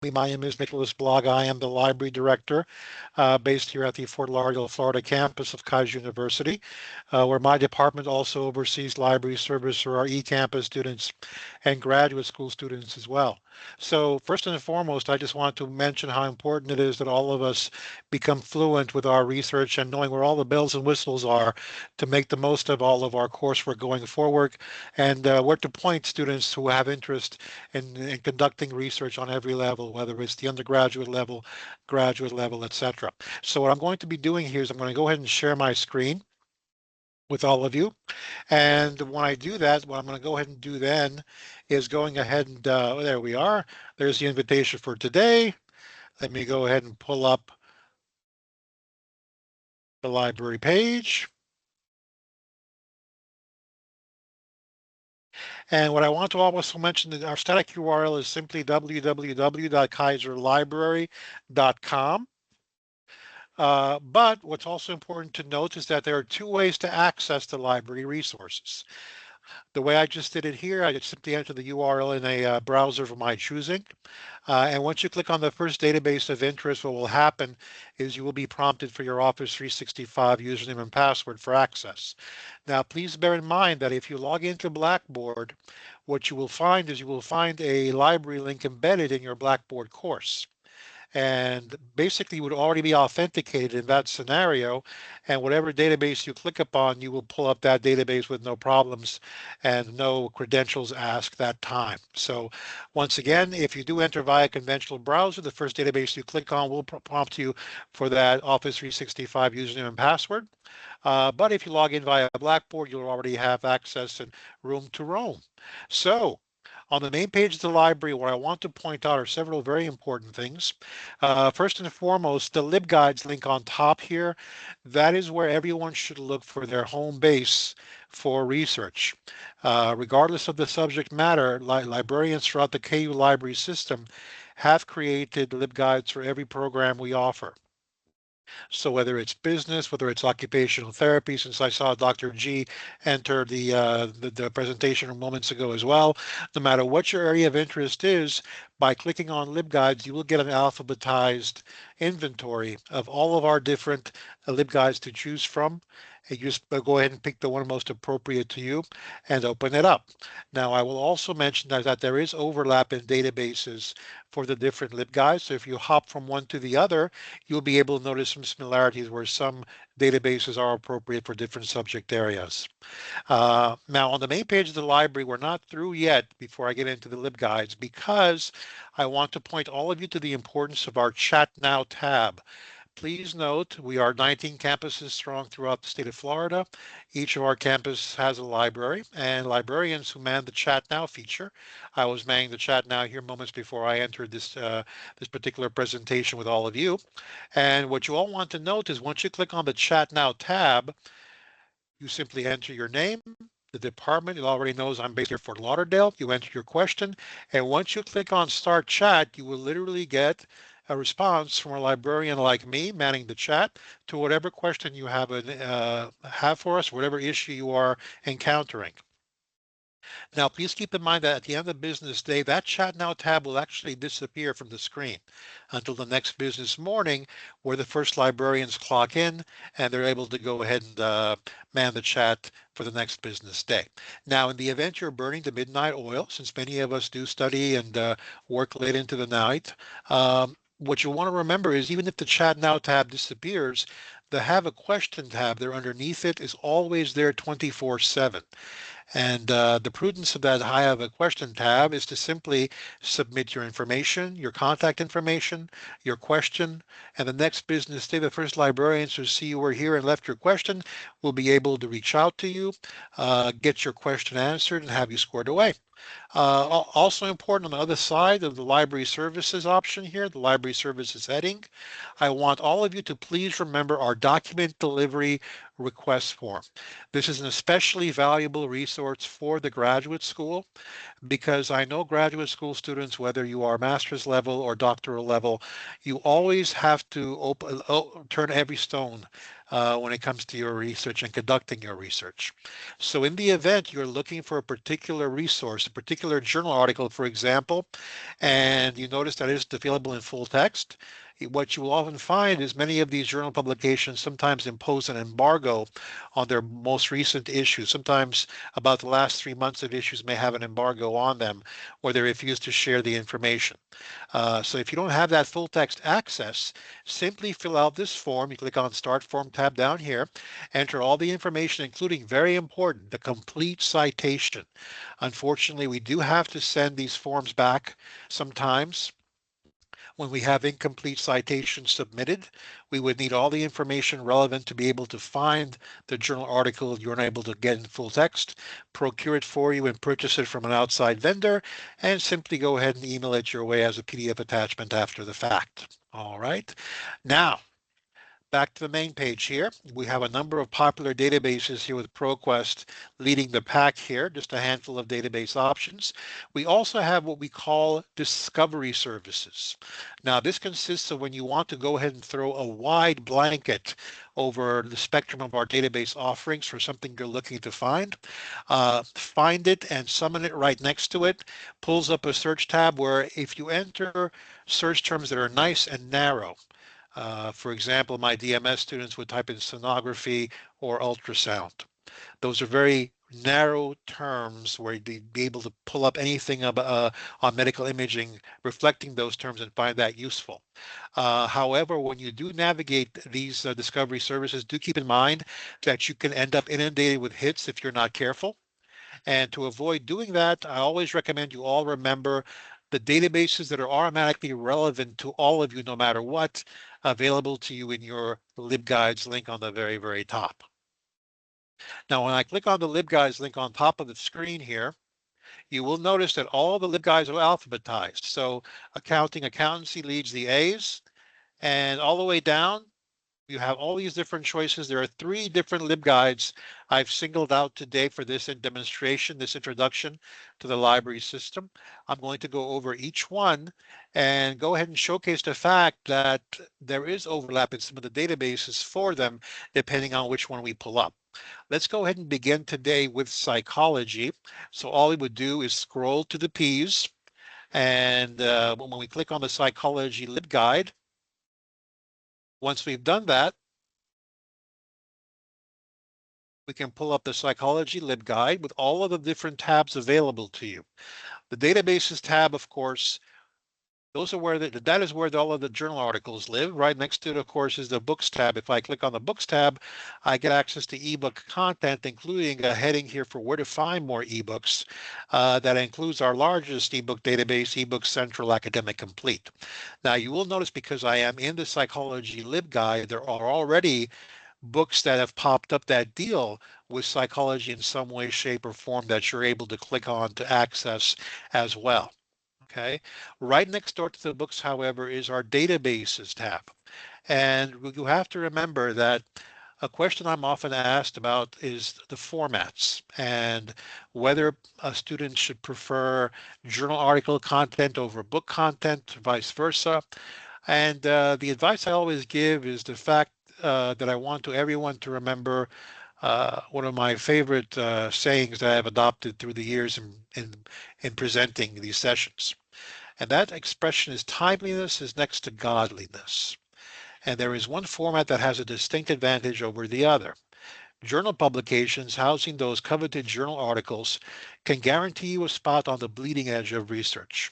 My name is Nicholas Blog. I am the library director based here at the Fort Lauderdale, Florida campus of Keiser University, where my department also oversees library service for our e-campus students and graduate school students as well. So first and foremost, I just want to mention how important it is that all of us become fluent with our research and knowing where all the bells and whistles are to make the most of all of our coursework going forward, and where to point students who have interest in conducting research on every level, whether it's the undergraduate level, graduate level, etc. So what I'm going to be doing here is I'm going to go ahead and share my screen with all of you. And when I do that, what I'm going to go ahead and do then is going ahead and there we are. There's the invitation for today. Let me go ahead and pull up the library page. And what I want to also mention that our static URL is simply www.keiserlibrary.com. But what's also important to note is that there are two ways to access the library resources. The way I just did it here, I just simply enter the URL in a browser of my choosing. And once you click on the first database of interest, what will happen is you will be prompted for your Office 365 username and password for access. Now, please bear in mind that if you log into Blackboard, what you will find is you will find a library link embedded in your Blackboard course, and basically would already be authenticated in that scenario, and whatever database you click upon, you will pull up that database with no problems and no credentials asked that time. So once again, if you do enter via conventional browser, the first database you click on will prompt you for that Office 365 username and password. But if you log in via Blackboard, you'll already have access and room to roam. So on the main page of the library, what I want to point out are several very important things. First and foremost, the LibGuides link on top here, that is where everyone should look for their home base for research. Regardless of the subject matter, librarians throughout the KU library system have created LibGuides for every program we offer. So whether it's business, whether it's occupational therapy, since I saw Dr. G enter the presentation moments ago as well, no matter what your area of interest is, by clicking on LibGuides, you will get an alphabetized inventory of all of our different LibGuides to choose from. And you just go ahead and pick the one most appropriate to you and open it up. Now, I will also mention that there is overlap in databases for the different LibGuides. So if you hop from one to the other, you'll be able to notice some similarities where some databases are appropriate for different subject areas. Now, on the main page of the library, we're not through yet before I get into the LibGuides, because I want to point all of you to the importance of our Chat Now tab. Please note, we are 19 campuses strong throughout the state of Florida. Each of our campuses has a library, and librarians who man the Chat Now feature. I was manning the Chat Now here moments before I entered this particular presentation with all of you. And what you all want to note is once you click on the Chat Now tab, you simply enter your name, the department. It already knows I'm based here in Fort Lauderdale. You enter your question, and once you click on Start Chat, you will literally get a response from a librarian like me manning the chat to whatever question you have for us, whatever issue you are encountering. Now, please keep in mind that at the end of business day, that Chat Now tab will actually disappear from the screen until the next business morning, where the first librarians clock in and they're able to go ahead and man the chat for the next business day. Now, in the event you're burning the midnight oil, since many of us do study and work late into the night, what you want to remember is even if the Chat Now tab disappears, the Have a Question tab there underneath it is always there 24/7. And the prudence of that I have a question tab is to simply submit your information, your contact information, your question, and the next business day, the first librarians who see you were here and left your question will be able to reach out to you, get your question answered, and have you squared away. Also important on the other side of the library services option here, the library services heading, I want all of you to please remember our document delivery request form. This is an especially valuable resource for the graduate school, because I know graduate school students, whether you are master's level or doctoral level, you always have to turn every stone when it comes to your research and conducting your research. So in the event you're looking for a particular resource, a particular journal article, for example, and you notice that it isn't available in full text, what you will often find is many of these journal publications sometimes impose an embargo on their most recent issues. Sometimes about the last 3 months of issues may have an embargo on them, or they refuse to share the information. So if you don't have that full text access, simply fill out this form. You click on Start Form tab down here, enter all the information, including, very important, the complete citation. Unfortunately, we do have to send these forms back sometimes. When we have incomplete citations submitted, we would need all the information relevant to be able to find the journal article you're unable to get in full text, procure it for you and purchase it from an outside vendor, and simply go ahead and email it your way as a PDF attachment after the fact. All right. Now, back to the main page here. We have a number of popular databases here with ProQuest leading the pack here, just a handful of database options. We also have what we call discovery services. Now, this consists of when you want to go ahead and throw a wide blanket over the spectrum of our database offerings for something you're looking to find. Find it and summon it right next to it, pulls up a search tab where if you enter search terms that are nice and narrow, for example, my DMS students would type in sonography or ultrasound. Those are very narrow terms where you'd be able to pull up anything on medical imaging reflecting those terms and find that useful. However, when you do navigate these discovery services, do keep in mind that you can end up inundated with hits if you're not careful. And to avoid doing that, I always recommend you all remember the databases that are automatically relevant to all of you, no matter what, available to you in your LibGuides link on the very, very top. Now, when I click on the LibGuides link on top of the screen here, you will notice that all the LibGuides are alphabetized. So accounting, accountancy leads the A's, and all the way down, you have all these different choices. There are 3 different LibGuides I've singled out today for this demonstration, this introduction to the library system. I'm going to go over each one and go ahead and showcase the fact that there is overlap in some of the databases for them, depending on which one we pull up. Let's go ahead and begin today with psychology. So all we would do is scroll to the P's, and when we click on the psychology LibGuide, once we've done that, we can pull up the Psychology LibGuide with all of the different tabs available to you. The Databases tab, of course, those are where that is where all of the journal articles live. Right next to it, of course, is the Books tab. If I click on the Books tab, I get access to ebook content, including a heading here for where to find more ebooks. That includes our largest ebook database, eBook Central Academic Complete. Now, you will notice, because I am in the Psychology LibGuide, there are already books that have popped up that deal with psychology in some way, shape, or form that you're able to click on to access as well. Okay. Right next door to the books, however, is our databases tab. And you have to remember that a question I'm often asked about is the formats and whether a student should prefer journal article content over book content, vice versa. And the advice I always give is the fact that I want everyone to remember one of my favorite sayings that I've adopted through the years in presenting these sessions. And that expression is, timeliness is next to godliness. And there is one format that has a distinct advantage over the other. Journal publications housing those coveted journal articles can guarantee you a spot on the bleeding edge of research.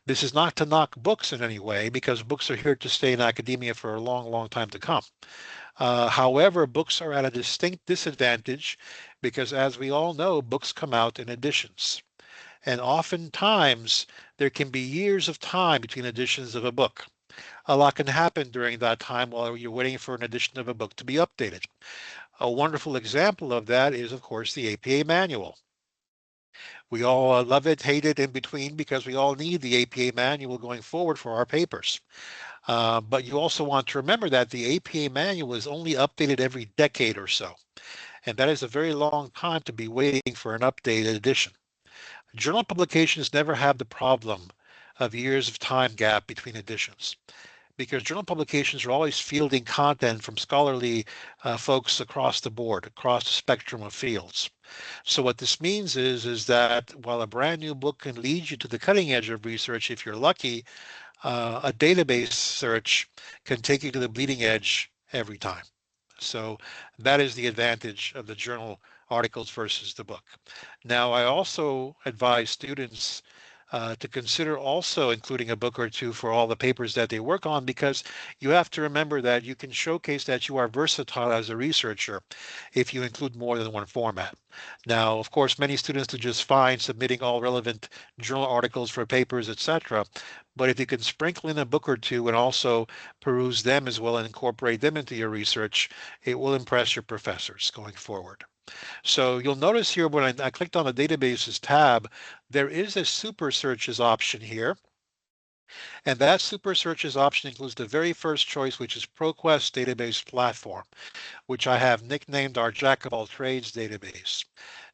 This is not to knock books in any way, because books are here to stay in academia for a long, long time to come. However, books are at a distinct disadvantage because, as we all know, books come out in editions. And oftentimes, there can be years of time between editions of a book. A lot can happen during that time while you're waiting for an edition of a book to be updated. A wonderful example of that is, of course, the APA manual. We all love it, hate it, in between, because we all need the APA manual going forward for our papers. But you also want to remember that the APA manual is only updated every decade or so. And that is a very long time to be waiting for an updated edition. Journal publications never have the problem of years of time gap between editions. because journal publications are always fielding content from scholarly folks across the board, across the spectrum of fields. So what this means is that while a brand new book can lead you to the cutting edge of research if you're lucky, a database search can take you to the bleeding edge every time. So that is the advantage of the journal articles versus the book. Now, I also advise students to consider also including a book or two for all the papers that they work on, because you have to remember that you can showcase that you are versatile as a researcher if you include more than one format. Now, of course, many students do just fine submitting all relevant journal articles for papers, etc. But if you can sprinkle in a book or two and also peruse them as well and incorporate them into your research, it will impress your professors going forward. So you'll notice here when I clicked on the databases tab, there is a super searches option here. And that super searches option includes the very first choice, which is ProQuest Database Platform, which I have nicknamed our Jack of all trades database.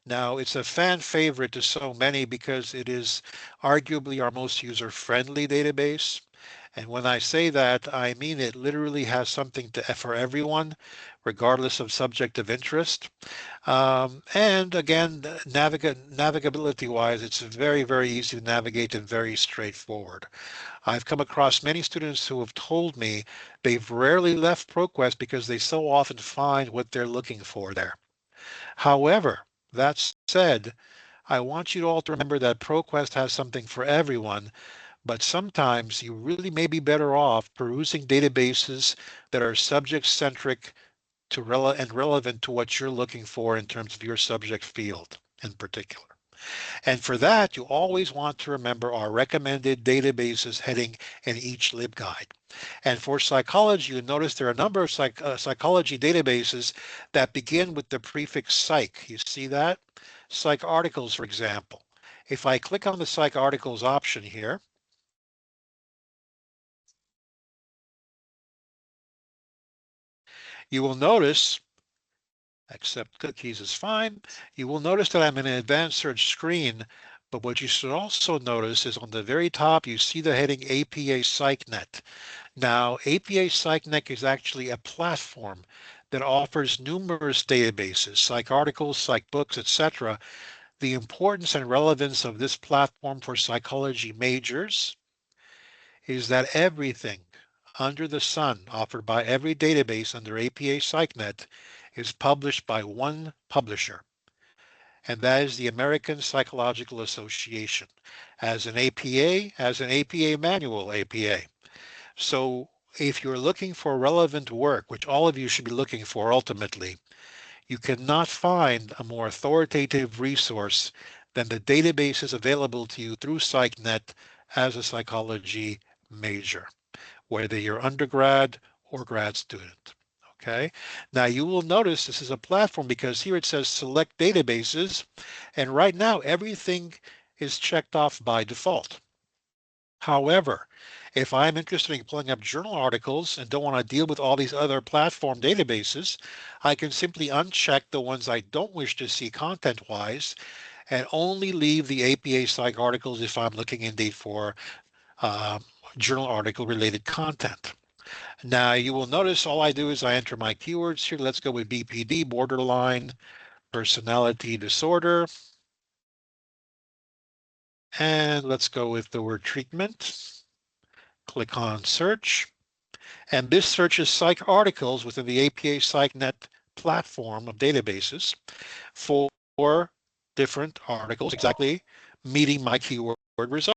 Now, it's a fan favorite to so many because it is arguably our most user-friendly database. And when I say that, I mean it literally has something for everyone, regardless of subject of interest. And again, navigability-wise, it's very, very easy to navigate and very straightforward. I've come across many students who have told me they've rarely left ProQuest because they so often find what they're looking for there. However, that said, I want you all to remember that ProQuest has something for everyone, but sometimes you really may be better off perusing databases that are subject-centric and relevant to what you're looking for in terms of your subject field in particular. And for that, you always want to remember our recommended databases heading in each LibGuide. And for psychology, you notice there are a number of psychology databases that begin with the prefix psych. You see that? Psych articles, for example. If I click on the psych articles option here, you will notice, accept cookies is fine, you will notice that I'm in an advanced search screen, but what you should also notice is on the very top, you see the heading APA PsycNet. Now, APA PsycNet is actually a platform that offers numerous databases, psych articles, psych books, etc. The importance and relevance of this platform for psychology majors is that everything under the sun offered by every database under APA PsycNet is published by one publisher, and that is the American Psychological Association, as an APA manual APA. So if you're looking for relevant work, which all of you should be looking for ultimately, you cannot find a more authoritative resource than the databases available to you through PsycNet as a psychology major, whether you're undergrad or grad student. Okay. Now you will notice this is a platform because here it says select databases, and right now everything is checked off by default. However, if I'm interested in pulling up journal articles and don't want to deal with all these other platform databases, I can simply uncheck the ones I don't wish to see content-wise and only leave the APA Psych articles if I'm looking indeed for uh, journal article related content. Now you will notice all I do is I enter my keywords here. Let's go with BPD, borderline personality disorder. And let's go with the word treatment. Click on search. And this searches psych articles within the APA PsycNet platform of databases for different articles exactly meeting my keyword results.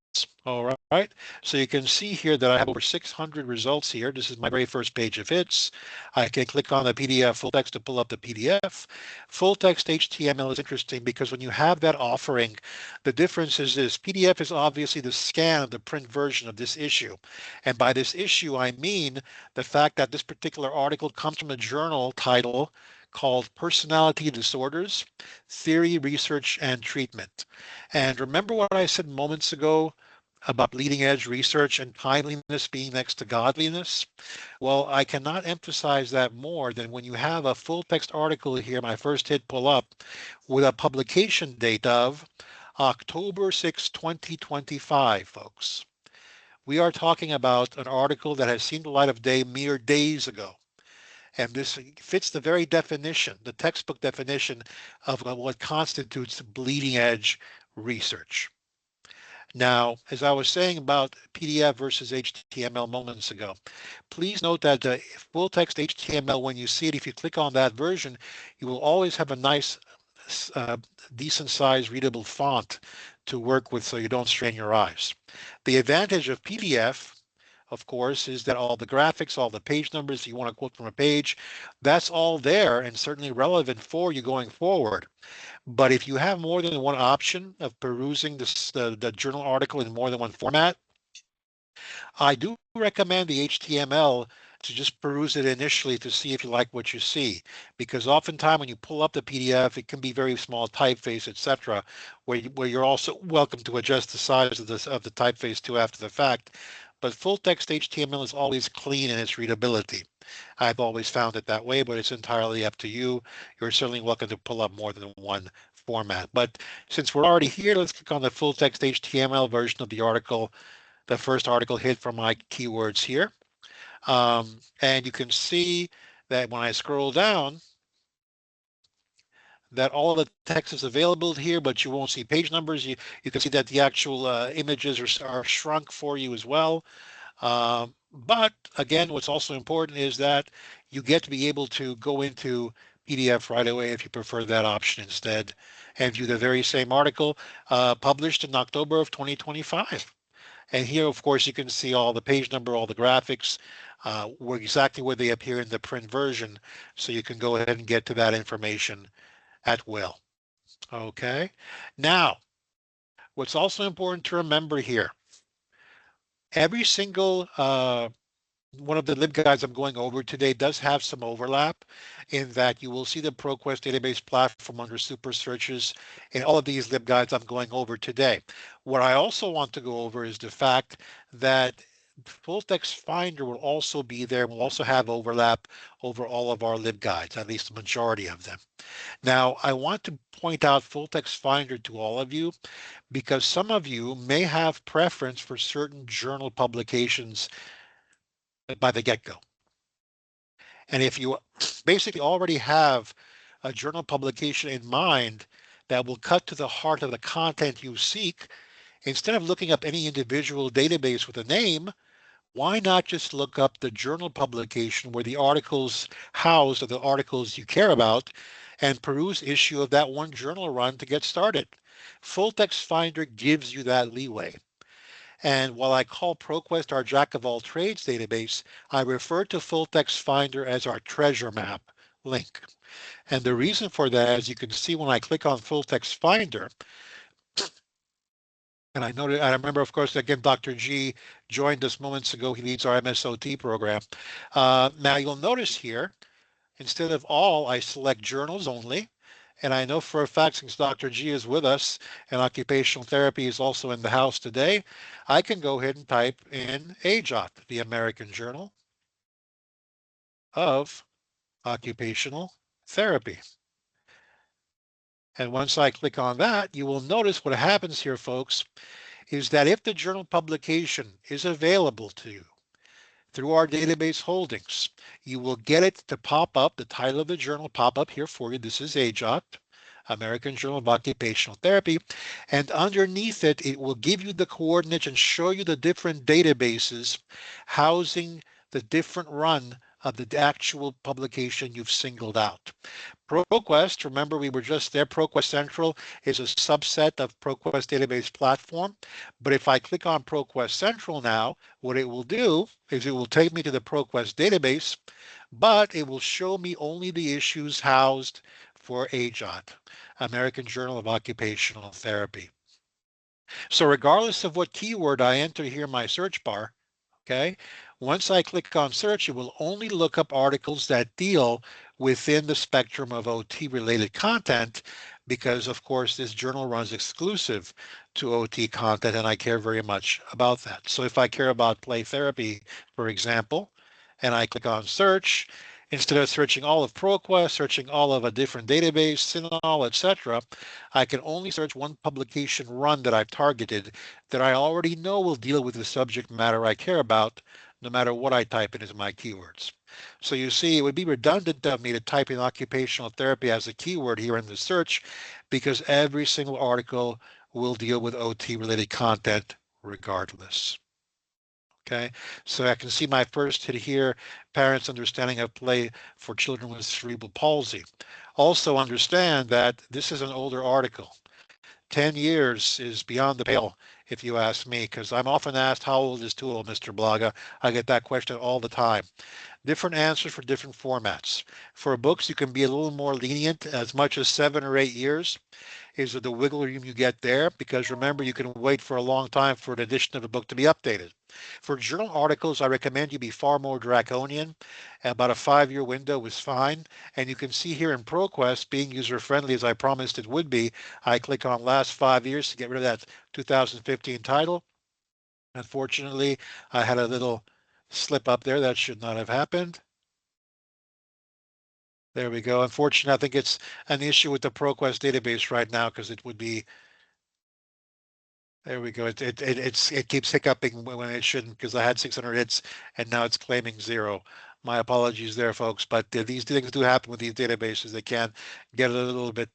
All right. So you can see here that I have over 600 results here. This is my very first page of hits. I can click on the PDF full text to pull up the PDF. Full text HTML is interesting because when you have that offering, the difference is this. PDF is obviously the scan of the print version of this issue. And by this issue, I mean the fact that this particular article comes from a journal title called Personality Disorders, Theory, Research, and Treatment. And remember what I said moments ago about leading edge research and timeliness being next to godliness? Well, I cannot emphasize that more than when you have a full text article here, my first hit pull up, with a publication date of October 6, 2025, folks. We are talking about an article that has seen the light of day mere days ago. And this fits the very definition, the textbook definition of what constitutes bleeding edge research. Now, as I was saying about PDF versus HTML moments ago, please note that the full text HTML, when you see it, if you click on that version, you will always have a nice, uh, decent size readable font to work with so you don't strain your eyes. The advantage of PDF, of course, is that all the graphics, all the page numbers you want to quote from a page, that's all there and certainly relevant for you going forward. But if you have more than one option of perusing the journal article in more than one format, I do recommend the HTML to just peruse it initially to see if you like what you see, because oftentimes when you pull up the PDF, it can be very small typeface, etc., where you're also welcome to adjust the size of the typeface too after the fact. But full text HTML is always clean in its readability. I've always found it that way, but it's entirely up to you. You're certainly welcome to pull up more than one format. But since we're already here, let's click on the full text HTML version of the article, the first article hit from my keywords here. And you can see that when I scroll down, that all of the text is available here, but you won't see page numbers. You can see that the actual images are shrunk for you as well. But again, what's also important is that you get to be able to go into PDF right away if you prefer that option instead, and view the very same article published in October of 2025. And here, of course, you can see all the page number, all the graphics, exactly where they appear in the print version. So you can go ahead and get to that information at will. Okay. Now, what's also important to remember here, every single one of the LibGuides I'm going over today does have some overlap in that you will see the ProQuest database platform under super searches in all of these LibGuides I'm going over today. What I also want to go over is the fact that Full Text Finder will also be there. We'll also have overlap over all of our LibGuides, at least the majority of them. Now, I want to point out Full Text Finder to all of you because some of you may have preference for certain journal publications by the get-go. And if you basically already have a journal publication in mind that will cut to the heart of the content you seek, instead of looking up any individual database with a name, why not just look up the journal publication where the articles housed are the articles you care about and peruse issue of that one journal run to get started? Full Text Finder gives you that leeway. And while I call ProQuest our jack of all trades database, I refer to Full Text Finder as our treasure map link. And the reason for that, as you can see when I click on Full Text Finder, and I remember, of course, again, Dr. G joined us moments ago. He leads our MSOT program. Now you'll notice here, instead of all, I select journals only. And I know for a fact, since Dr. G is with us and occupational therapy is also in the house today, I can go ahead and type in AJOT, the American Journal of Occupational Therapy. And once I click on that, you will notice what happens here, folks, is that if the journal publication is available to you through our database holdings, you will get it to pop up, the title of the journal pop up here for you. This is AJOT, American Journal of Occupational Therapy. And underneath it, it will give you the coordinates and show you the different databases housing the different run of the actual publication you've singled out. ProQuest, remember we were just there, ProQuest Central is a subset of ProQuest Database Platform. But if I click on ProQuest Central now, what it will do is it will take me to the ProQuest database, but it will show me only the issues housed for AJOT, American Journal of Occupational Therapy. So regardless of what keyword I enter here in my search bar, okay, once I click on search, it will only look up articles that deal within the spectrum of OT related content because of course this journal runs exclusive to OT content and I care very much about that. So if I care about play therapy, for example, and I click on search, Instead of searching all of ProQuest, searching all of a different database, Cinol, etc., I can only search one publication run that I've targeted that I already know will deal with the subject matter I care about, no matter what I type in as my keywords. So you see, it would be redundant of me to type in occupational therapy as a keyword here in the search because every single article will deal with OT related content regardless. Okay, so I can see my first hit here, parents' understanding of play for children with cerebral palsy. Also understand that this is an older article. 10 years is beyond the pale, if you ask me, because I'm often asked, how old is too old, Mr. Blaga? I get that question all the time. Different answers for different formats. For books, you can be a little more lenient, as much as 7 or 8 years is the wiggle room you get there, because remember, you can wait for a long time for an edition of a book to be updated. For journal articles, I recommend you be far more draconian. About a 5-year window is fine. And you can see here in ProQuest, being user-friendly as I promised it would be, I click on last 5 years to get rid of that 2015 title. Unfortunately, I had a little slip up there. That should not have happened. There we go. Unfortunately, I think it's an issue with the ProQuest database right now because it would be. There we go. It keeps hiccuping when it shouldn't because I had 600 hits and now it's claiming 0. My apologies there, folks. But these things do happen with these databases. They can get a little bit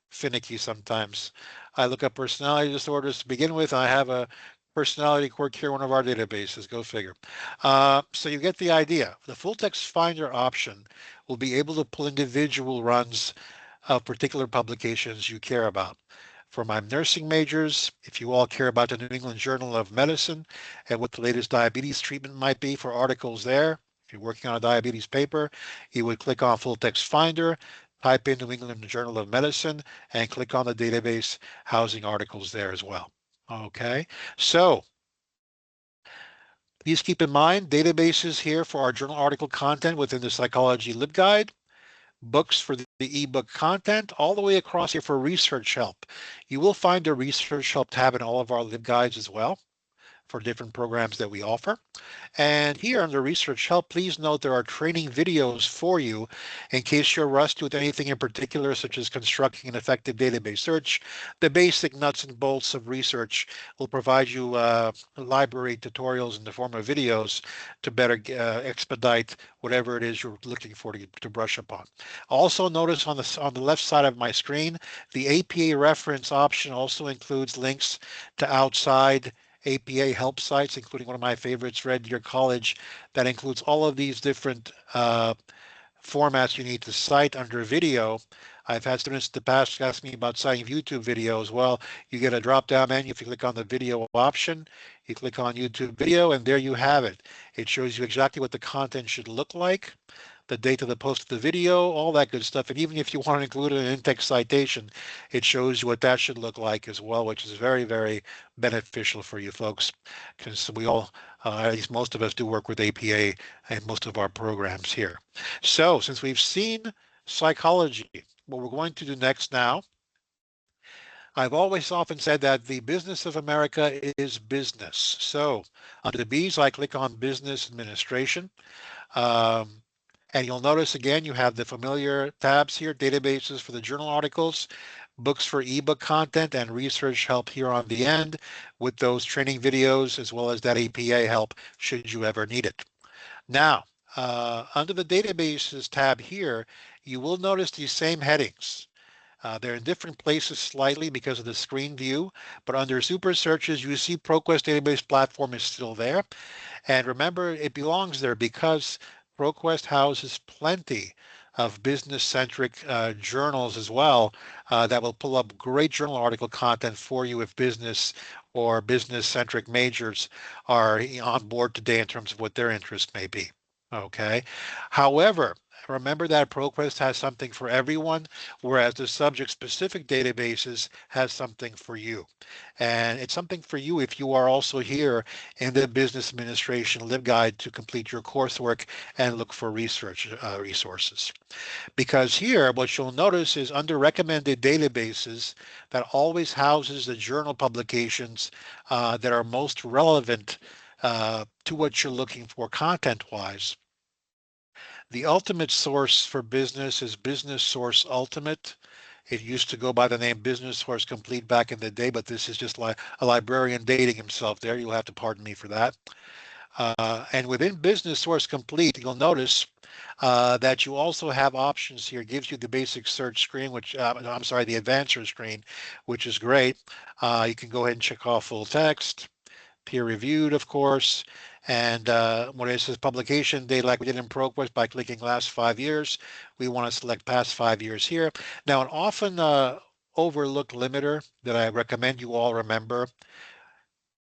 finicky sometimes. I look up personality disorders to begin with. I have a personality quirk here, one of our databases. Go figure. So you get the idea. The full text finder option will be able to pull individual runs of particular publications you care about. For my nursing majors, if you all care about the New England Journal of Medicine and what the latest diabetes treatment might be for articles there, if you're working on a diabetes paper, you would click on Full Text Finder, type in New England Journal of Medicine, and click on the database housing articles there as well. Okay, so please keep in mind databases here for our journal article content within the Psychology LibGuide, books for the ebook content, all the way across here for research help. You will find a research help tab in all of our LibGuides as well for different programs that we offer. And here under research help, please note there are training videos for you in case you're rusty with anything in particular, such as constructing an effective database search. The basic nuts and bolts of research will provide you library tutorials in the form of videos to better expedite whatever it is you're looking for to brush upon. Also notice on the left side of my screen, the APA reference option also includes links to outside APA help sites, including one of my favorites, Red Deer College, that includes all of these different formats you need to cite under video. I've had students in the past ask me about citing YouTube videos. Well, you get a drop-down menu. If you click on the video option, you click on YouTube video, and there you have it. It shows you exactly what the content should look like, the date of the post of the video, all that good stuff. And even if you want to include an in-text citation, it shows you what that should look like as well, which is very, very beneficial for you folks, because we all, at least most of us, do work with APA in most of our programs here. So since we've seen psychology, what we're going to do next now, I've always often said that the business of America is business. So under the B's, I click on Business Administration. Um, and you'll notice again, you have the familiar tabs here, databases for the journal articles, books for ebook content, and research help here on the end with those training videos, as well as that APA help should you ever need it. Now, under the databases tab here, you will notice these same headings. They're in different places slightly because of the screen view, but under super searches, you see ProQuest database platform is still there. And remember, it belongs there because ProQuest houses plenty of business-centric journals as well that will pull up great journal article content for you if business or business-centric majors are on board today in terms of what their interest may be. Okay. However, remember that ProQuest has something for everyone, whereas the subject-specific databases has something for you. And it's something for you if you are also here in the Business Administration LibGuide to complete your coursework and look for research resources. Because here, what you'll notice is under recommended databases that always houses the journal publications that are most relevant to what you're looking for content-wise. The ultimate source for business is Business Source Ultimate. It used to go by the name Business Source Complete back in the day, but this is just like a librarian dating himself there. You'll have to pardon me for that. And within Business Source Complete, you'll notice that you also have options here. It gives you the basic search screen, which I'm sorry, the advanced search screen, which is great. You can go ahead and check off full text, peer reviewed, of course. And when it says publication date, like we did in ProQuest, by clicking last 5 years, we want to select past 5 years here. Now, an often overlooked limiter that I recommend you all remember,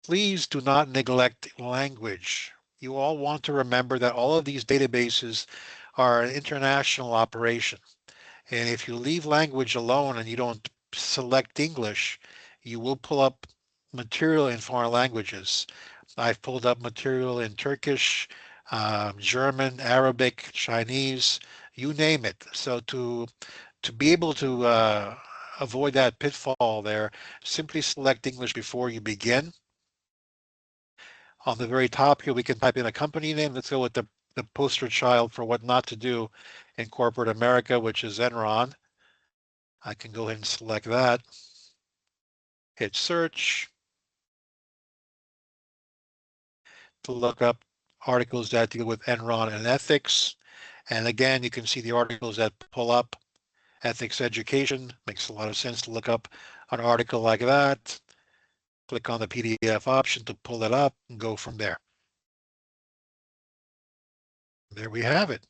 please do not neglect language. You all want to remember that all of these databases are an international operation. And if you leave language alone and you don't select English, you will pull up material in foreign languages. I've pulled up material in Turkish, German, Arabic, Chinese, you name it. So to be able to avoid that pitfall there, simply select English before you begin. On the very top here, we can type in a company name. Let's go with the poster child for what not to do in corporate America, which is Enron. I can go ahead and select that, hit search to look up articles that deal with Enron and ethics. And again, you can see the articles that pull up. Ethics education, makes a lot of sense to look up an article like that. Click on the PDF option to pull it up and go from there. There we have it.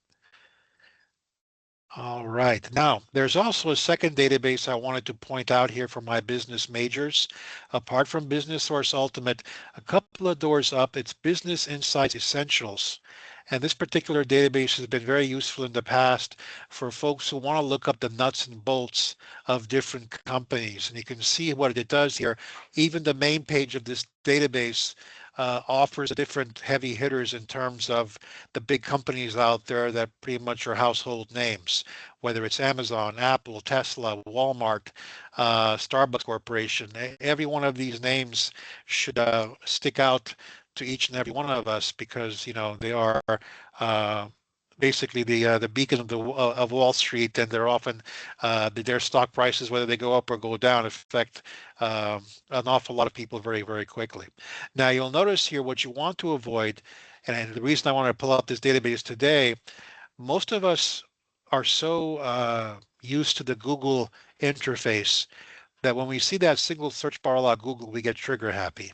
All right. Now, there's also a second database I wanted to point out here for my business majors. Apart from Business Source Ultimate, a couple of doors up, it's Business Insights Essentials. And this particular database has been very useful in the past for folks who want to look up the nuts and bolts of different companies. And you can see what it does here. Even the main page of this database offers different heavy hitters in terms of the big companies out there that pretty much are household names, whether it's Amazon, Apple, Tesla, Walmart, Starbucks Corporation. Every one of these names should stick out to each and every one of us because they are uh, basically the beacon of Wall Street, and they're often their stock prices, whether they go up or go down, affect an awful lot of people very, very quickly. Now you'll notice here what you want to avoid, and the reason I want to pull up this database today, most of us are so used to the Google interface that when we see that single search bar like Google, we get trigger happy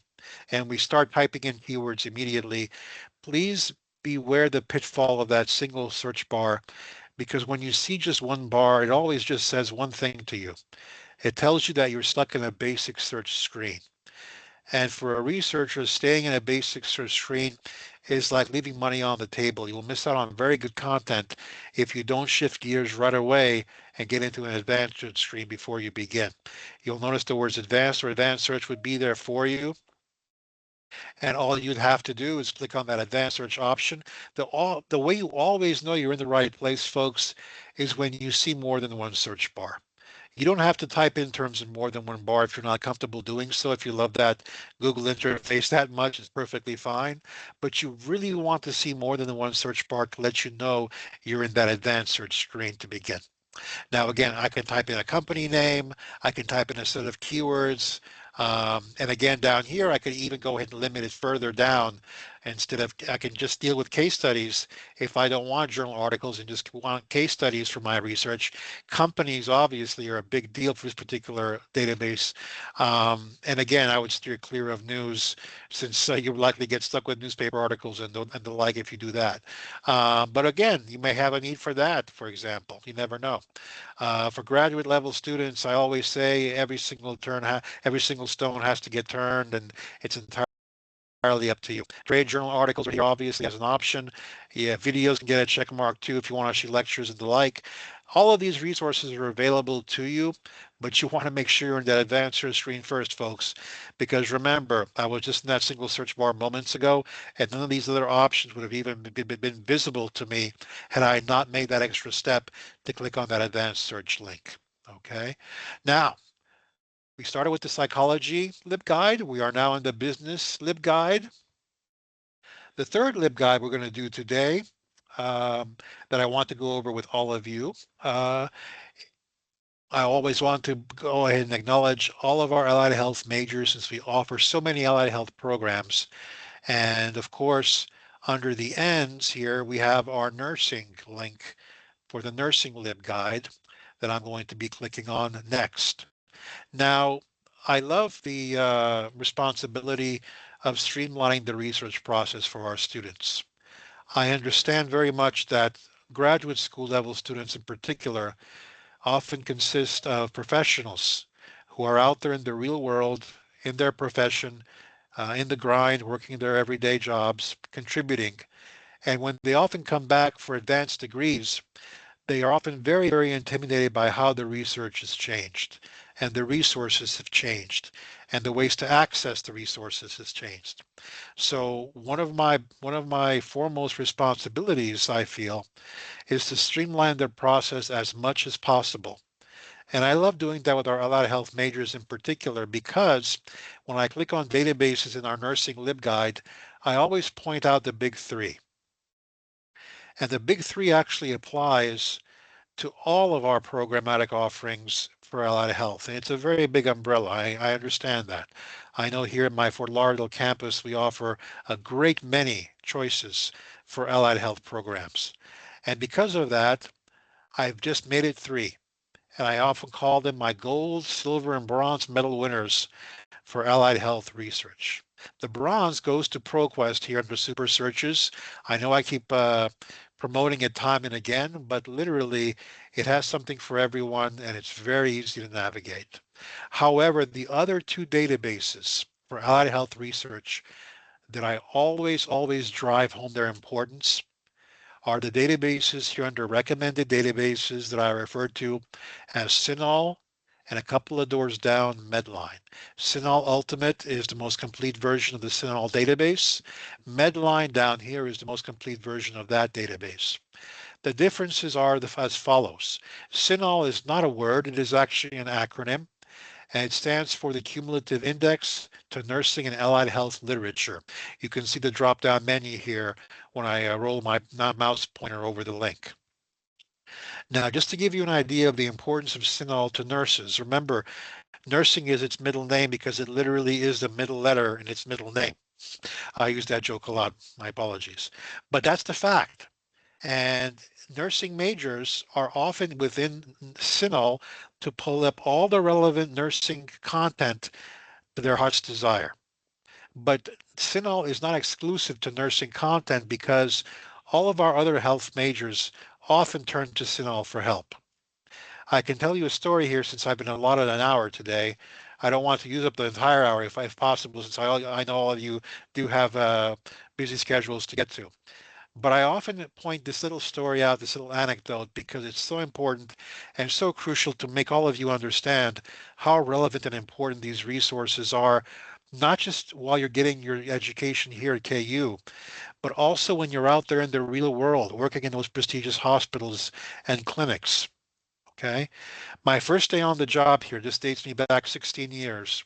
and we start typing in keywords immediately. Please beware the pitfall of that single search bar, because when you see just one bar, it always just says one thing to you. It tells you that you're stuck in a basic search screen. And for a researcher, staying in a basic search screen is like leaving money on the table. You'll miss out on very good content if you don't shift gears right away and get into an advanced search screen before you begin. You'll notice the words advanced or advanced search would be there for you. And all you'd have to do is click on that advanced search option. The way you always know you're in the right place, folks, is when you see more than one search bar. You don't have to type in terms in more than one bar if you're not comfortable doing so. If you love that Google interface that much, it's perfectly fine. But you really want to see more than the one search bar to let you know you're in that advanced search screen to begin. Now, again, I can type in a company name. I can type in a set of keywords. And again, down here, I could even go ahead and limit it further down. Instead of, I can just deal with case studies if I don't want journal articles and just want case studies for my research. Companies obviously are a big deal for this particular database. And again, I would steer clear of news since you likely get stuck with newspaper articles and the like if you do that. But again, you may have a need for that, for example. You never know. For graduate level students, I always say every single stone has to get turned, and it's entirely up to you. Trade journal articles are here obviously as an option. Yeah, videos can get a check mark too if you want to see lectures and the like. All of these resources are available to you, but you want to make sure you're in that advanced search screen first, folks, because remember, I was just in that single search bar moments ago, and none of these other options would have even been visible to me had I not made that extra step to click on that advanced search link. Okay. Now, we started with the psychology LibGuide. We are now in the business LibGuide. The third LibGuide we're going to do today that I want to go over with all of you. I always want to go ahead and acknowledge all of our allied health majors since we offer so many allied health programs. And of course, under the ends here, we have our nursing link for the nursing lib guide that I'm going to be clicking on next. Now, I love the responsibility of streamlining the research process for our students. I understand very much that graduate school level students in particular often consist of professionals who are out there in the real world, in their profession, in the grind, working their everyday jobs, contributing. And when they often come back for advanced degrees, they are often very, very intimidated by how the research has changed and the resources have changed and the ways to access the resources has changed. So one of my foremost responsibilities, I feel, is to streamline the process as much as possible. And I love doing that with our allied health majors in particular because when I click on databases in our nursing libguide, I always point out the big three. And the big three actually applies to all of our programmatic offerings for allied health. And it's a very big umbrella. I understand that. I know here at my Fort Lauderdale campus, we offer a great many choices for allied health programs. And because of that, I've just made it three. And I often call them my gold, silver, and bronze medal winners for allied health research. The bronze goes to ProQuest here under Super Searches. I know I keep promoting it time and again, but literally it has something for everyone and it's very easy to navigate. However, the other two databases for allied health research that I always drive home their importance are the databases here under recommended databases that I refer to as CINAHL and a couple of doors down, Medline. CINAHL Ultimate is the most complete version of the CINAHL database. Medline down here is the most complete version of that database. The differences are as follows. CINAHL is not a word, it is actually an acronym, and it stands for the Cumulative Index to Nursing and Allied Health Literature. You can see the drop-down menu here when I roll my mouse pointer over the link. Now, just to give you an idea of the importance of CINAHL to nurses, remember, nursing is its middle name because it literally is the middle letter in its middle name. I use that joke a lot. My apologies. But that's the fact. And nursing majors are often within CINAHL to pull up all the relevant nursing content to their heart's desire. But CINAHL is not exclusive to nursing content because all of our other health majors often turn to CINAHL for help. I can tell you a story here since I've been allotted an hour today. I don't want to use up the entire hour if possible, since I know all of you do have busy schedules to get to. But I often point this little story out, this little anecdote, because it's so important and so crucial to make all of you understand how relevant and important these resources are, not just while you're getting your education here at KU, but also when you're out there in the real world, working in those prestigious hospitals and clinics. Okay. My first day on the job here, this dates me back 16 years.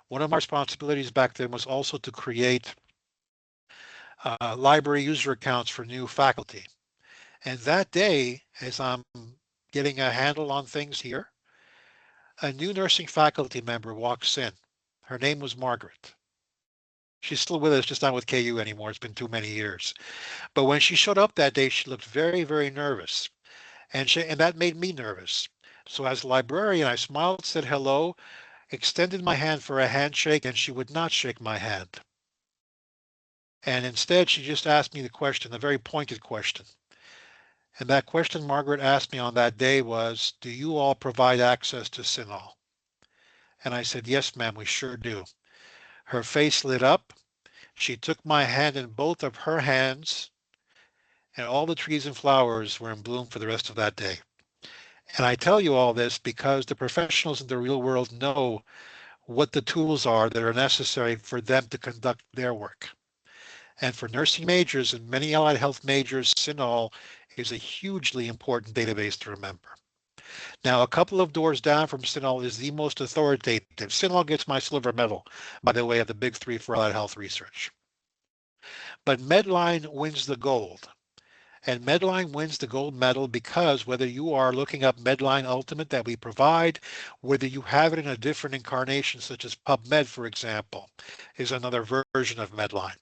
One of my responsibilities back then was also to create library user accounts for new faculty. And that day, as I'm getting a handle on things here, a new nursing faculty member walks in. Her name was Margaret. She's still with us, just not with KU anymore. It's been too many years. But when she showed up that day, she looked very, very nervous. And that made me nervous. So as a librarian, I smiled, said hello, extended my hand for a handshake, and she would not shake my hand. And instead, she just asked me the question, a very pointed question. And that question Margaret asked me on that day was, do you all provide access to CINAHL? And I said, yes, ma'am, we sure do. Her face lit up. She took my hand in both of her hands, and all the trees and flowers were in bloom for the rest of that day. And I tell you all this because the professionals in the real world know what the tools are that are necessary for them to conduct their work. And for nursing majors and many allied health majors, CINAHL is a hugely important database to remember. Now, a couple of doors down from CINAHL is the most authoritative. CINAHL gets my silver medal, by the way, of the big three for allied health research. But Medline wins the gold. And Medline wins the gold medal because whether you are looking up Medline Ultimate that we provide, whether you have it in a different incarnation, such as PubMed, for example, is another version of Medline.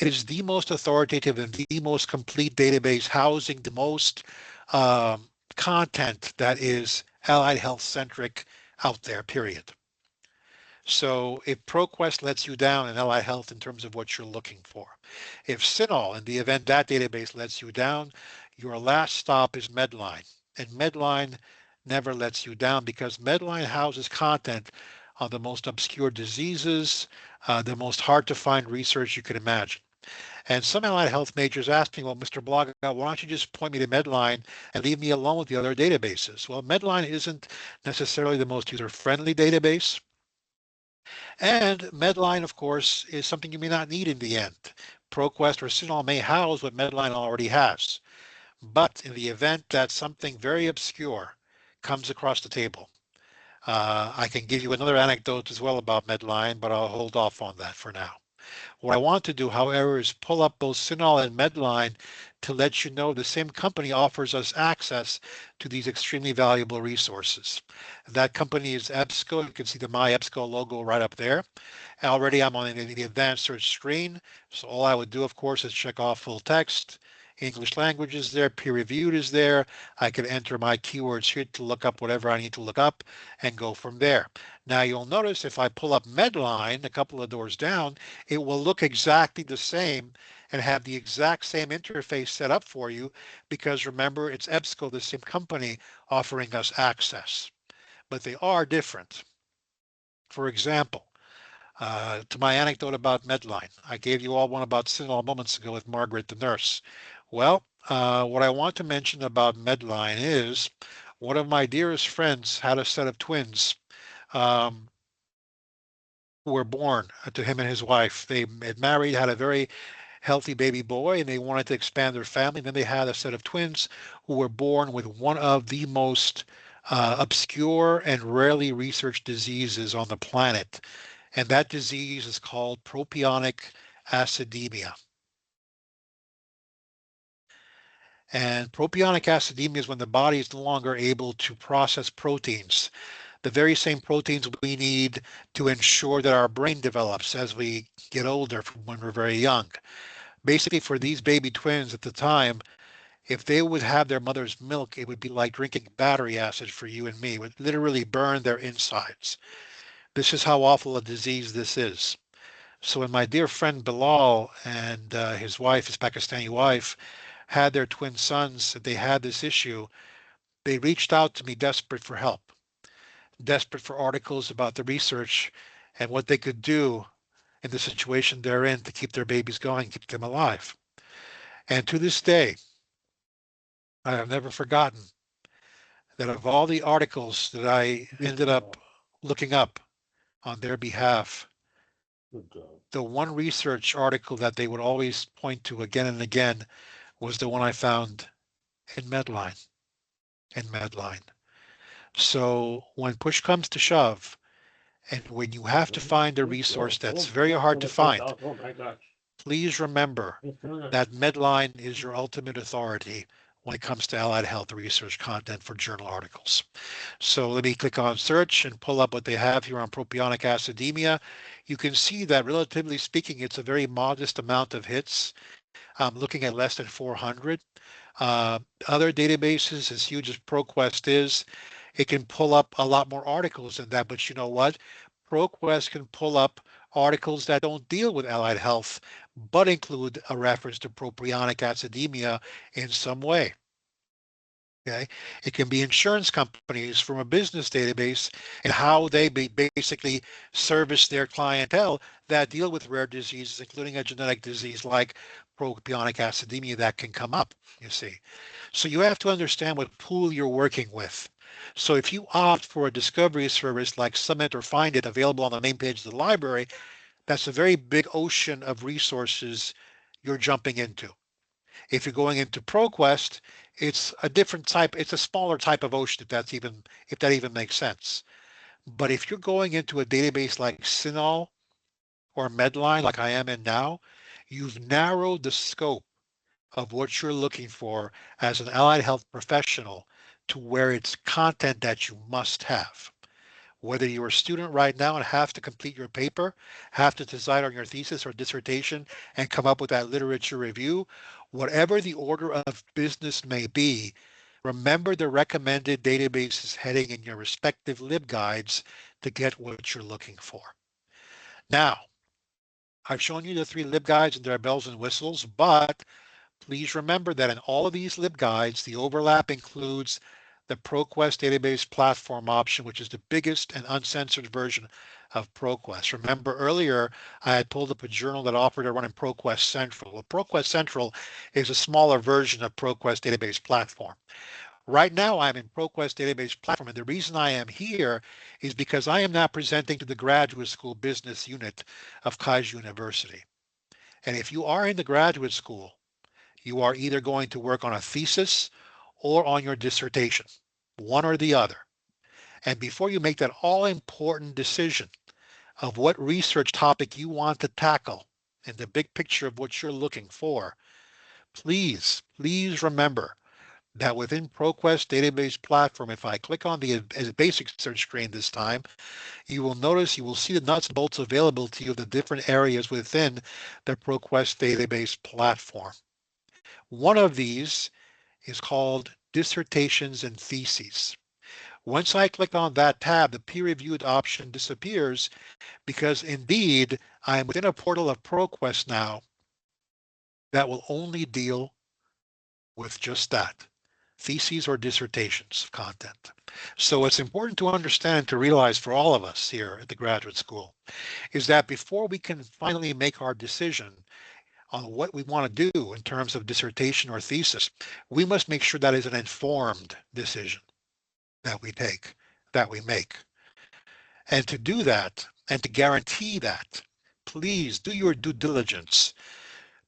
It is the most authoritative and the most complete database housing the most content that is allied health centric out there, period. So if ProQuest lets you down in allied health in terms of what you're looking for, if CINAHL, in the event that database lets you down, your last stop is Medline. And Medline never lets you down because Medline houses content on the most obscure diseases, the most hard to find research you can imagine. And some allied health majors ask me, well, Mr. Blogger, why don't you just point me to Medline and leave me alone with the other databases? Well, Medline isn't necessarily the most user-friendly database. And Medline, of course, is something you may not need in the end. ProQuest or CINAHL may house what Medline already has. But in the event that something very obscure comes across the table, I can give you another anecdote as well about Medline, but I'll hold off on that for now. What I want to do, however, is pull up both CINAHL and Medline to let you know the same company offers us access to these extremely valuable resources. And that company is EBSCO. You can see the My EBSCO logo right up there. Already I'm on the advanced search screen. So all I would do, of course, is check off full text. English language is there, peer reviewed is there. I can enter my keywords here to look up whatever I need to look up and go from there. Now you'll notice if I pull up Medline a couple of doors down, it will look exactly the same and have the exact same interface set up for you because remember it's EBSCO, the same company, offering us access. But they are different. For example, to my anecdote about Medline, I gave you all one about CINAHL moments ago with Margaret the nurse. Well, what I want to mention about Medline is one of my dearest friends had a set of twins um, who were born to him and his wife. They had married, had a very healthy baby boy, and they wanted to expand their family. And then they had a set of twins who were born with one of the most obscure and rarely researched diseases on the planet. And that disease is called propionic acidemia. And propionic acidemia is when the body is no longer able to process proteins, the very same proteins we need to ensure that our brain develops as we get older from when we're very young. Basically, for these baby twins at the time, if they would have their mother's milk, it would be like drinking battery acid for you and me. It would literally burn their insides. This is how awful a disease this is. So when my dear friend Bilal and his wife, his Pakistani wife, had their twin sons, they had this issue, they reached out to me desperate for help, desperate for articles about the research and what they could do in the situation they're in to keep their babies going, keep them alive. And to this day, I have never forgotten that of all the articles that I ended up looking up on their behalf, the one research article that they would always point to again and again was the one I found in Medline. So when push comes to shove, and when you have to find a resource that's very hard to find, please remember that Medline is your ultimate authority when it comes to allied health research content for journal articles. So let me click on search and pull up what they have here on propionic acidemia. You can see that relatively speaking, it's a very modest amount of hits. I'm looking at less than 400. Other databases, as huge as ProQuest is, it can pull up a lot more articles than that. But you know what? ProQuest can pull up articles that don't deal with allied health, but include a reference to propionic acidemia in some way. Okay, it can be insurance companies from a business database and how they basically service their clientele that deal with rare diseases, including a genetic disease like propionic acidemia that can come up, you see. So you have to understand what pool you're working with. So if you opt for a discovery service like Summit or Find It available on the main page of the library, that's a very big ocean of resources you're jumping into. If you're going into ProQuest, it's a different type, it's a smaller type of ocean if that even makes sense. But if you're going into a database like CINAHL or Medline, like I am in now, you've narrowed the scope of what you're looking for as an allied health professional to where it's content that you must have. Whether you're a student right now and have to complete your paper, have to decide on your thesis or dissertation and come up with that literature review, whatever the order of business may be, remember the recommended databases heading in your respective LibGuides to get what you're looking for. Now, I've shown you the three LibGuides and their bells and whistles, but please remember that in all of these LibGuides, the overlap includes the ProQuest database platform option, which is the biggest and uncensored version of ProQuest. Remember earlier, I had pulled up a journal that offered to run in ProQuest Central. Well, ProQuest Central is a smaller version of ProQuest database platform. Right now, I'm in ProQuest database platform, and the reason I am here is because I am now presenting to the graduate school business unit of Keiser University. And if you are in the graduate school, you are either going to work on a thesis or on your dissertation, one or the other. And before you make that all important decision of what research topic you want to tackle and the big picture of what you're looking for, please remember that within ProQuest database platform, if I click on the basic search screen this time, you will notice you will see the nuts and bolts available to you of the different areas within the ProQuest database platform. One of these is called dissertations and theses. Once I click on that tab, the peer-reviewed option disappears because indeed I am within a portal of ProQuest now that will only deal with just that, theses or dissertations of content. So it's important to understand and to realize for all of us here at the graduate school is that before we can finally make our decision on what we want to do in terms of dissertation or thesis, we must make sure that is an informed decision that we take, that we make. And to do that and to guarantee that, please do your due diligence.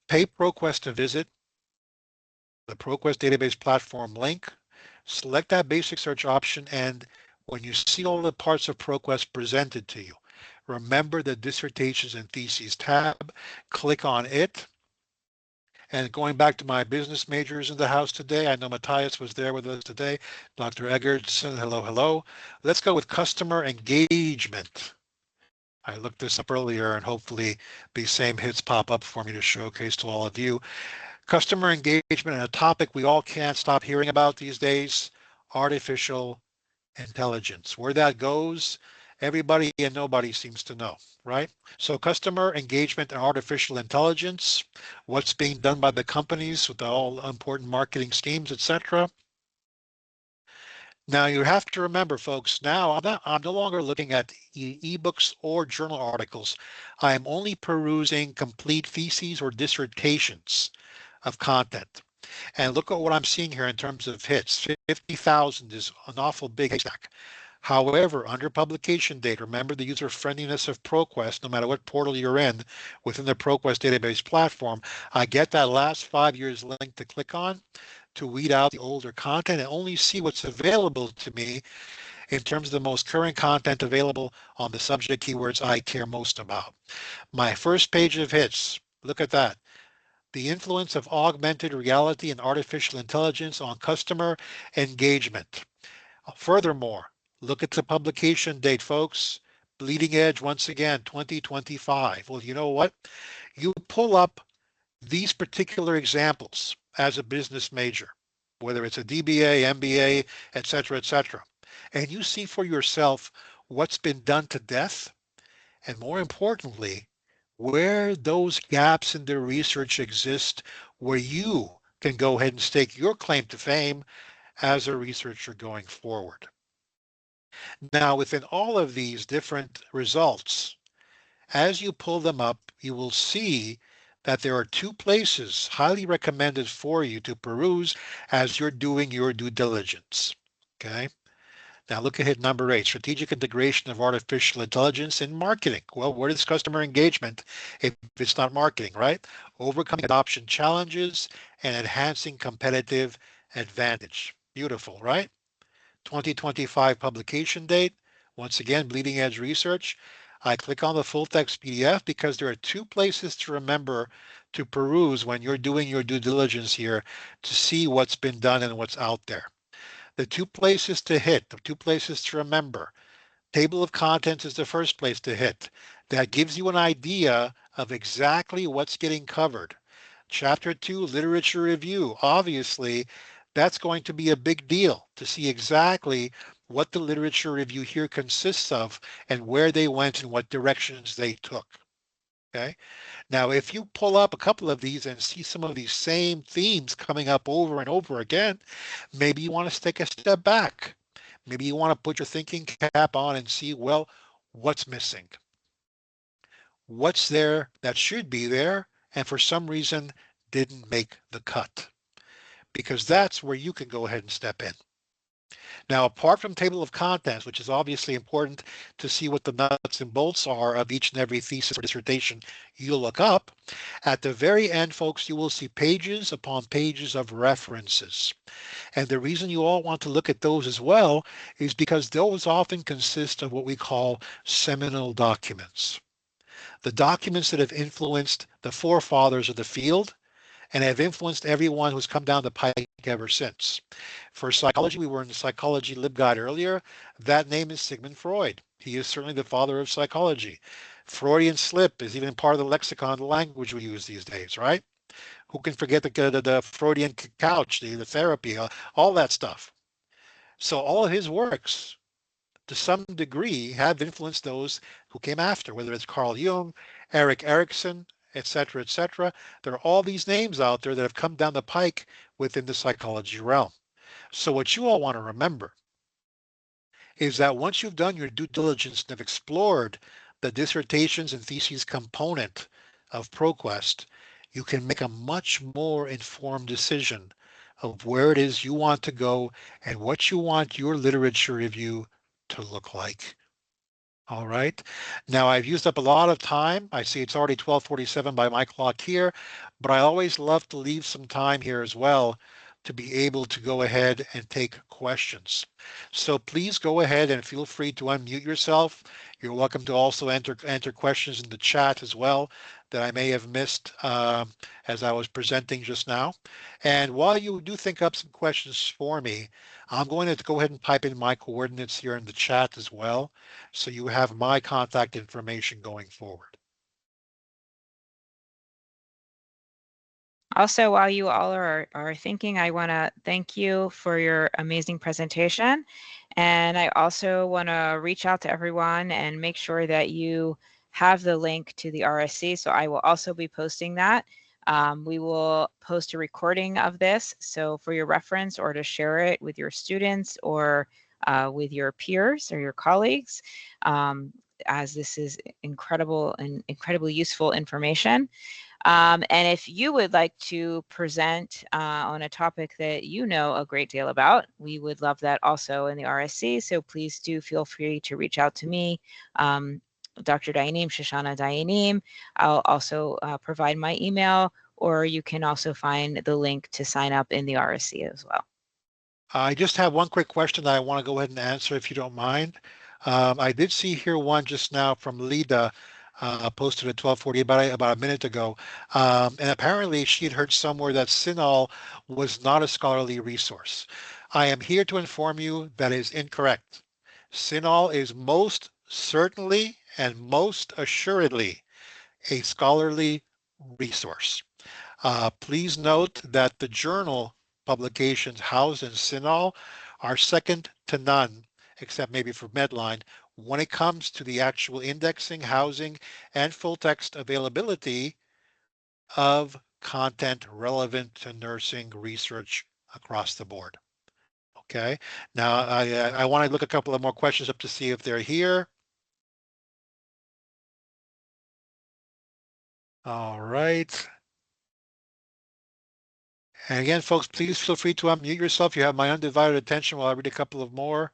Pay ProQuest a visit, the ProQuest database platform link, select that basic search option, and when you see all the parts of ProQuest presented to you, remember the dissertations and theses tab, click on it. And going back to my business majors in the house today, I know Matthias was there with us today. Dr. Eggertson, hello, hello. Let's go with customer engagement. I looked this up earlier and hopefully these same hits pop up for me to showcase to all of you. Customer engagement and a topic we all can't stop hearing about these days, artificial intelligence. Where that goes, everybody and nobody seems to know, right? So customer engagement and artificial intelligence, what's being done by the companies with the all important marketing schemes, etc. Now you have to remember, folks, now I'm no longer looking at ebooks or journal articles. I am only perusing complete theses or dissertations of content. And look at what I'm seeing here in terms of hits. 50,000 is an awful big haystack. However, under publication date, remember the user friendliness of ProQuest, no matter what portal you're in within the ProQuest database platform, I get that last 5 years link to click on to weed out the older content and only see what's available to me in terms of the most current content available on the subject keywords I care most about. My first page of hits, look at that. The influence of augmented reality and artificial intelligence on customer engagement. Furthermore, look at the publication date, folks. Bleeding Edge, once again, 2025. Well, you know what? You pull up these particular examples as a business major, whether it's a DBA, MBA, et cetera, and you see for yourself what's been done to death, and more importantly, where those gaps in the research exist where you can go ahead and stake your claim to fame as a researcher going forward. Now, within all of these different results, as you pull them up, you will see that there are two places highly recommended for you to peruse as you're doing your due diligence. Okay. Now look at hit number 8, strategic integration of artificial intelligence in marketing. Well, what is customer engagement if it's not marketing, right? Overcoming adoption challenges and enhancing competitive advantage. Beautiful, right? 2025 publication date. Once again, bleeding edge research. I click on the full text PDF because there are two places to remember to peruse when you're doing your due diligence here to see what's been done and what's out there. The two places to hit, the two places to remember. Table of contents is the first place to hit. That gives you an idea of exactly what's getting covered. Chapter 2, literature review. Obviously, that's going to be a big deal to see exactly what the literature review here consists of and where they went and what directions they took. Okay. Now, if you pull up a couple of these and see some of these same themes coming up over and over again, maybe you want to take a step back. Maybe you want to put your thinking cap on and see, well, what's missing? What's there that should be there and for some reason didn't make the cut? Because that's where you can go ahead and step in. Now, apart from table of contents, which is obviously important to see what the nuts and bolts are of each and every thesis or dissertation you look up, at the very end, folks, you will see pages upon pages of references. And the reason you all want to look at those as well is because those often consist of what we call seminal documents. The documents that have influenced the forefathers of the field and have influenced everyone who's come down the pike ever since. For psychology, we were in the Psychology LibGuide earlier. That name is Sigmund Freud. He is certainly the father of psychology. Freudian slip is even part of the lexicon, the language we use these days, right? Who can forget the Freudian couch, the therapy, all that stuff. So all of his works, to some degree, have influenced those who came after, whether it's Carl Jung, Erik Erikson, etc., etc. There are all these names out there that have come down the pike within the psychology realm. So what you all want to remember is that once you've done your due diligence and have explored the dissertations and theses component of ProQuest, you can make a much more informed decision of where it is you want to go and what you want your literature review to look like. All right. Now I've used up a lot of time. I see it's already 12:47 by my clock here, but I always love to leave some time here as well to be able to go ahead and take questions. So please go ahead and feel free to unmute yourself. You're welcome to also enter questions in the chat as well that I may have missed as I was presenting just now. And while you do think up some questions for me, I'm going to go ahead and type in my coordinates here in the chat as well, so you have my contact information going forward. Also, while you all are thinking, I want to thank you for your amazing presentation. And I also want to reach out to everyone and make sure that you have the link to the RSC. So I will also be posting that. We will post a recording of this. So for your reference or to share it with your students or with your peers or your colleagues, as this is incredible and incredibly useful information. And if you would like to present on a topic that you know a great deal about, we would love that also in the RSC. So please do feel free to reach out to me, Dr. Dayanim, Shoshana Dayanim. I'll also provide my email, or you can also find the link to sign up in the RSC as well. I just have one quick question that I want to go ahead and answer if you don't mind. I did see here one just now from Lida, posted at 12:40 about a minute ago. And apparently she had heard somewhere that Sinol was not a scholarly resource. I am here to inform you that is incorrect. Sinol is most certainly and most assuredly a scholarly resource. Please note that the journal publications housed in Sinol are second to none, except maybe for Medline, when it comes to the actual indexing, housing, and full text availability of content relevant to nursing research across the board. Okay, now I want to look a couple of more questions up to see if they're here. All right. And again, folks, please feel free to unmute yourself. You have my undivided attention while I read a couple of more.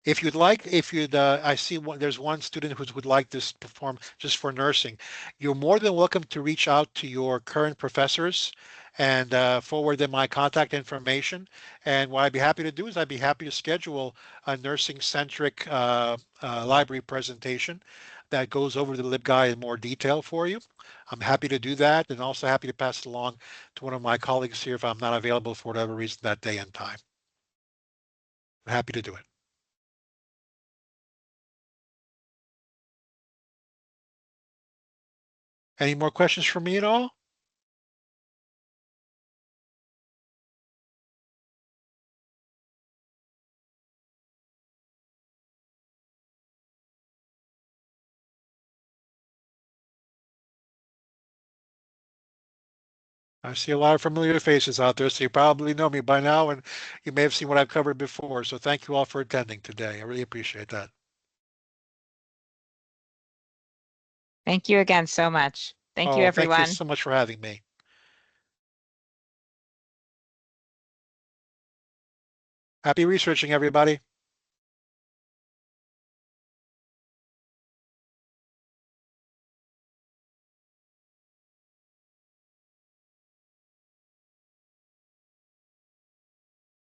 If you'd like, I see there's one student who would like this perform just for nursing. You're more than welcome to reach out to your current professors and forward them my contact information. And what I'd be happy to do is I'd be happy to schedule a nursing-centric library presentation that goes over the LibGuide in more detail for you. I'm happy to do that, and also happy to pass it along to one of my colleagues here if I'm not available for whatever reason that day and time. I'm happy to do it. Any more questions for me at all? I see a lot of familiar faces out there, so you probably know me by now, and you may have seen what I've covered before. So thank you all for attending today. I really appreciate that. Thank you again so much. Thank you, Oh, thank you everyone. so much for having me. Happy researching, everybody.